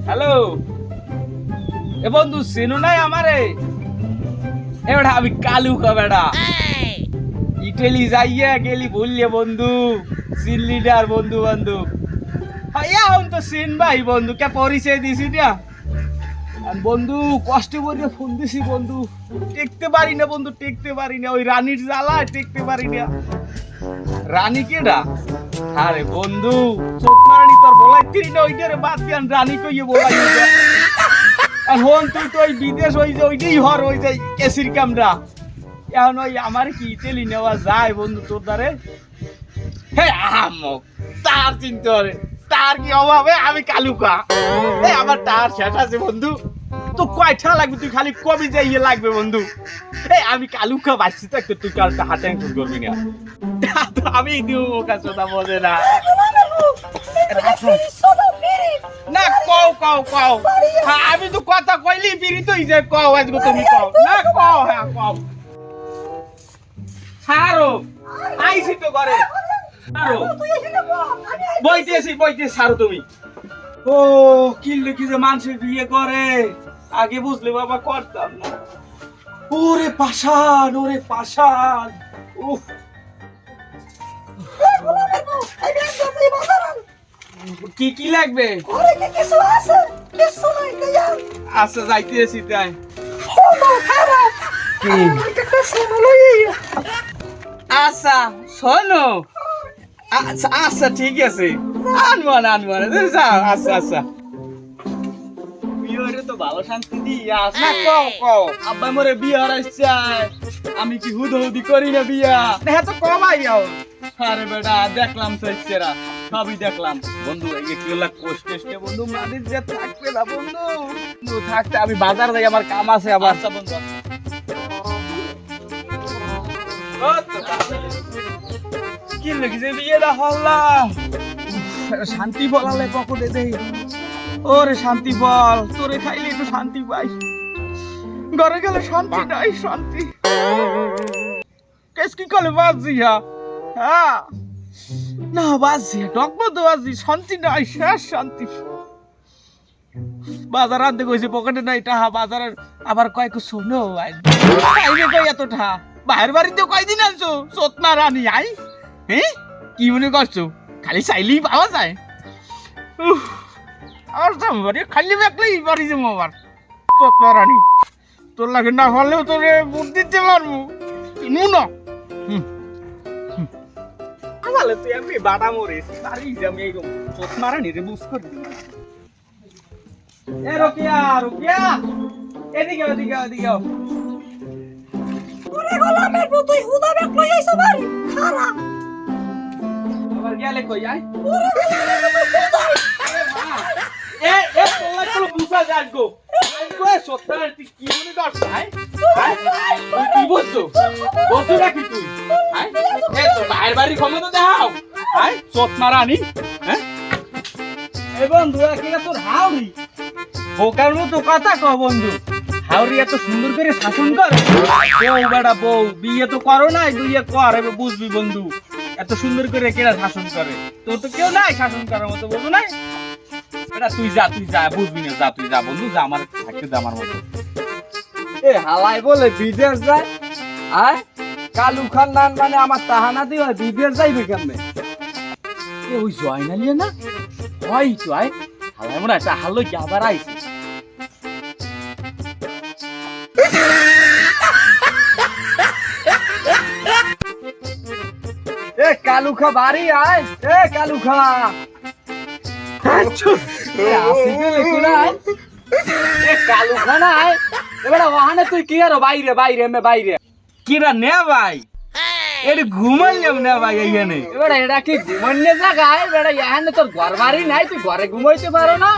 hello এ বন্ধু চেনো নাই আমারে এবারে আমি কালু বেড়া ইটালি যাইয়া গেলি বললে বন্ধু সিন লিডার বন্ধু বান্ধব এখন তো সিন ভাই বন্ধু কে পরিচয় দিছি না বন্ধু কষ্ট করে ফোন দিছি বন্ধু টেকতে পারি না বন্ধু টেকতে পারি না ওই রানীর জ্বালা টেকতে পারি না রানী কেডা আরে বন্ধু চোখ মারানি তোর বলাইতিরি না ওইটারে বাদ দিয়ান রানী কইয়ে বলাই এখন তুই তো ওই বিদেশ ওই যে ওইটাই হর ওই যে কেসির কামরা এখন ওই আমার কি ইটালি নেওয়া যায় বন্ধু তোর দ্বারে হে আমক তার চিন্তা করে তার কি অভাবে আমি কালুকা এই আমার তার শেষ আছে বন্ধু তো কয়টা লাগবে তুই খালি কবি যে ইয়ে লাগবে বন্ধু এই আমি কালুকা বাঁচছি তো একটা তুই কালটা হাতে অ্যাঙ্কুল করবি না আমি দিও কথা বোঝে না না কও কও কও হ্যাঁ আমি তো কথা কইলি বিরি তুই যে কও আজকে তুমি কও না কও হ্যাঁ কও সারো আইছি তো করে সারো বইতেছি সারো তুমি ও কিল্লে কি যে মানুষের বিয়ে করে আগে বুঝলে বাবা করতাম না ওরে পাশান উফ কি কি লাগবে আচ্ছা যাইতেছি তাই আচ্ছা শোনো আচ্ছা ঠিক আছে আনমান যাও আচ্ছা বিয়ে তো ভালো শান্তি দিয়া না কও আব্বা মোরে বিয়ে হারাইছে আমি কি হুদহুদি করি না বিয়া দেখা তো কমাই যাও আরে বেটা দেখলাম সেরা সবই দেখলাম বন্ধু এই যে কি লাগ কষ্টে বন্ধু মানিস যে থাকবে না বন্ধু থাকতে আমি বাজার যাই আমার কাম আছে আবার আচ্ছা বন্ধু কি লেগেছে বিয়েটা হল্লা শান্তি বলালে পকেটে দেই ওরে শান্তি বল তোরে খাইলে একটু শান্তি পাই ঘরে গেলে শান্তি নাই শান্তি কেস কি কলে বাজি হ্যাঁ না বাজি ডকবো তো বাজি শান্তি নাই শেষ শান্তি বাজার আনতে কইছে পকেটে নাই টাহা বাজারের আবার কয়েক শোনো আইবে কই এত টাহা বাইরের বাড়িতে কয়দিন আনছো সোতনা রানী আই হ্যাঁ কি মনে করছো খালি চাইলেই পাওয়া যায় আর বাড়ি খালি দেখলেই বাড়ি যাবো আবার সোতনা রানী তোর লাগে না হলেও তোরে বুট দিতে পারবো কিনু না তাহলে তুই আমি বাটা মরিস বাড়ি যাবি এইরকম সোতনা রানী রে বুঝ করে এ রোকিয়া এদিকে ওরে গোলামের বউ তুই হুদা বেক লই আইছো বাড়ি খারা আবার গেলে কই আই তোলা বুঝা যাস গো সত্তর কি মনে করছ তুই কি বলছো নাকি তুই তোর বাইরের বাড়ির ক্ষমতা দেখাও চোট মারানি বন্ধু তোর হাওড়ি বোকার মতো কথা কও বন্ধু হাওড়ি এত সুন্দর করে শাসন করে বউ বেটা বউ বিয়ে তো করো নাই দুইয়ে কর এবার বুঝবি বন্ধু এত সুন্দর করে কেরা শাসন করে তোর তো কেউ নাই শাসন করার মতো বন্ধু নাই এটা তুই যা বুঝবি না তুই যা বন্ধু যা আমার থাকতে দে আমার মতো এ হালাই বলে বিদেশ যায় আয় কালু খান নান মানে আমার তাহানা দিয়ে বিদেশ যাইবে কেমনে ওই জয়না নিয়ে না হয় তো আয় হালাই মনে একটা হালো কি আবার আইছে এ কালুখা বাড়ি আয় এ কালুখা কালুখা না আয় এবার ওখানে তুই কি আর বাইরে কিরা নে ভাই এটা ঘুমাইলাম না ভাই এখানে এবার এটা কি ঘুমাইলে জায়গায় বেড়া এখানে তোর ঘর বাড়ি নাই তুই ঘরে ঘুমাইতে পারো না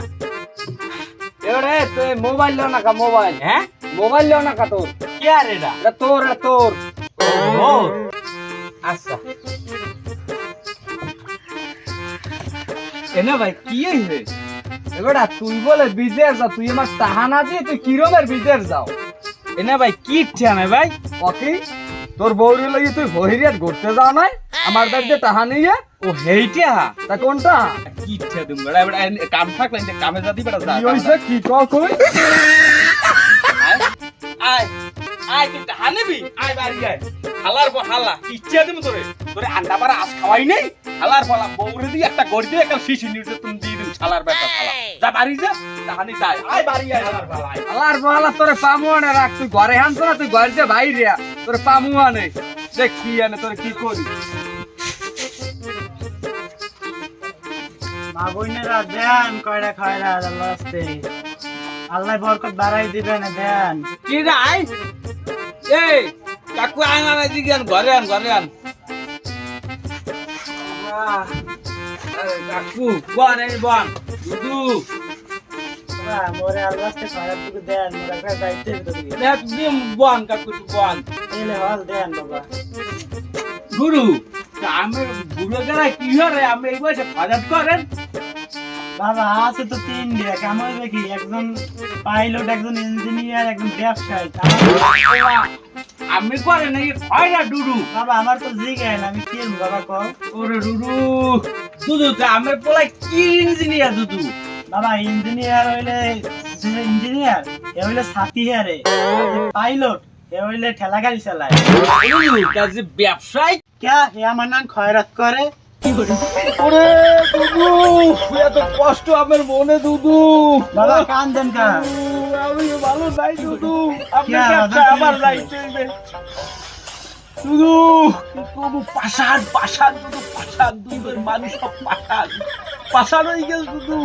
এবারে তুই মোবাইল লো না কা মোবাইল হ্যাঁ মোবাইল লো না কা তোর কি আর এটা তোর আচ্ছা এনে ভাই কি হইছে এবারে তুই বলে বিদেশ যা তুই আমার তাহানা দিয়ে তুই কিরমের বিদেশ যাও এনে ভাই কি ইচ্ছা না ভাই ককি তোর বউরে লাগি তুই বহিরিয়াত ঘুরতে যাও নাই আমার বাড়িতে টাহা নিয়ে ও হেইটা তা কোনটা কি ইচ্ছা তুমি বেড়া বেড়া কাম থাকলে যে কামে যাতি বেড়া যা কি হইছে কি কও কই আয় আয় তুই টাহা নিবি আয় বাড়ি আয় হালার পর হালা ইচ্ছা তুমি তোরে তোরে আন্ডা পারা আজ খাওয়াই নেই হালার পর বউরে দিয়ে একটা গড় দিয়ে একটা শিশু নিউজে তুমি দিয়ে দিও শালার বেটা শালা যা বাড়ি যা টাহানি যাই আয় বাড়ি আয় হালার পর আয় আলার বহালা তোরে পামু আনে রাখ তুই ঘরে হানছ না তুই ঘরে বাইরে তোরে পামু আনে দেখ কি আনে তোরে কি করি মা বোনেরা দেন কয়টা খায়রা আল্লাহ আসতে আল্লাহ বরকত বাড়াই দিবে না দেন কি রাই এই কাকু আয় না দিকে আন ঘরে আন আরে কাকু বন এই বন দুদু মোরে আল্লাহ আসতে খায়রা দিকে দেন মোরা কাছে যাইতে দিবে দেখ দিম বন কাকু তুই বন এলে হল দেন বাবা গুরু আমি বুড়ো গেলা কি হরে আমি এই বয়সে ফাজাত করেন বাবা আছে তো তিন দিয়ে কেমন দেখি একজন পাইলট একজন ইঞ্জিনিয়ার একজন ব্যবসায়ী আমি করে নাকি হয় না ডুডু বাবা আমার তো জিজ্ঞেন আমি কি বাবা কও ওরে ডুডু দুদু তা আমি বলাই কি ইঞ্জিনিয়ার দুদু বাবা ইঞ্জিনিয়ার হইলে ইঞ্জিনিয়ার এ হইলে সাথী হারে পাইলট এ হইলে ঠেলা গাড়ি চালায় দুদু কাজে ব্যবসায়ী ক্যা এ আমার নাম খয়রাত করে ওরে দুদু এত কষ্ট আমার মনে দুদু বাবা কান্দেন কা আমি ভালো নাই দুদু আপনি কে ব্যবসা আবার আমার কি নাই চলবে দুদু কবু পাশান দুদু পাশান দুদু মানুষ সব পাশান হয়ে গেল দুদু